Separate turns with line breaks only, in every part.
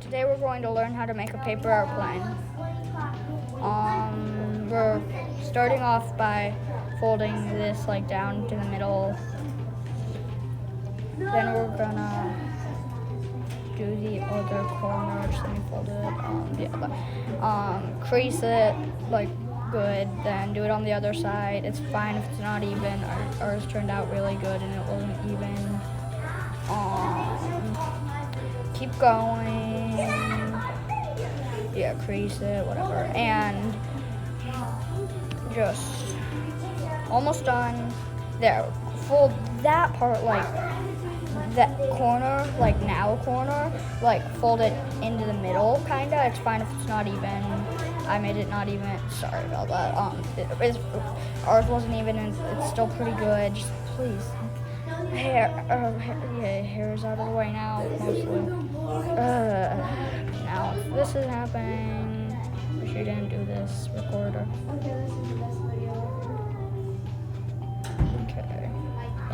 Today we're going to learn how to make a paper airplane. We're starting off by folding this like down to the middle. Then we're gonna do the other corner. Just let me fold it. Crease it like good. Then do it on the other side. It's fine if it's not even. Ours turned out really good and it wasn't even. Keep going. Yeah, crease it, whatever. And just almost done. There. Fold that part like that corner, like now corner, like fold it into the middle, kinda. It's fine if it's not even. I made it not even. Sorry about that. Ours wasn't even. It's still pretty good. Just please. Hair's out of the way now, mostly. Now, if this is happening, wish you didn't do this recorder.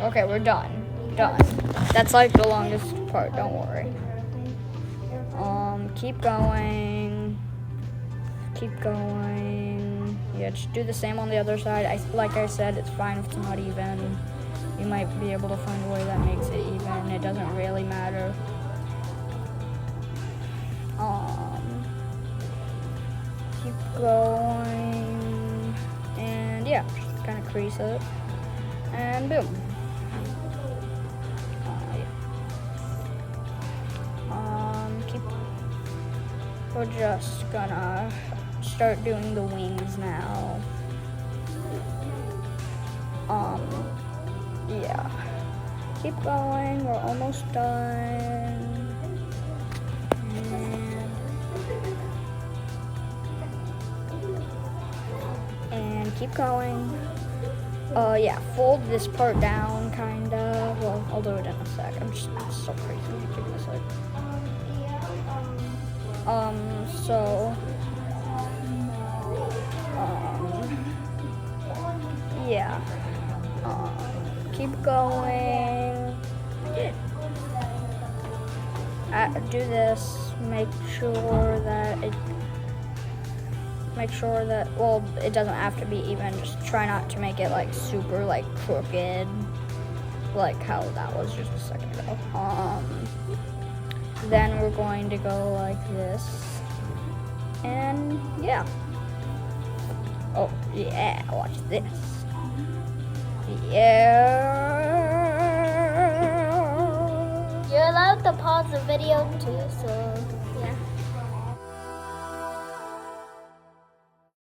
Okay, we're done. Done. That's like the longest part, don't worry. Keep going. Keep going. Yeah, just do the same on the other side. Like I said, it's fine if it's not even. You might be able to find a way that makes it even. It doesn't really matter. Keep going. And yeah, just kind of crease it. And boom. We're just gonna start doing the wings now. Yeah. Keep going, we're almost done. And keep going. Yeah, fold this part down, kinda. Well, I'll do it in a sec. I'm just so crazy. Give me a sec. Yeah. Keep going. Do this. Make sure that well, it doesn't have to be even. Just try not to make it like super like crooked, like how that was just a second ago. Then we're going to go like this, and yeah. Oh yeah, watch this. Yeah.
You're allowed to pause the video too, so yeah.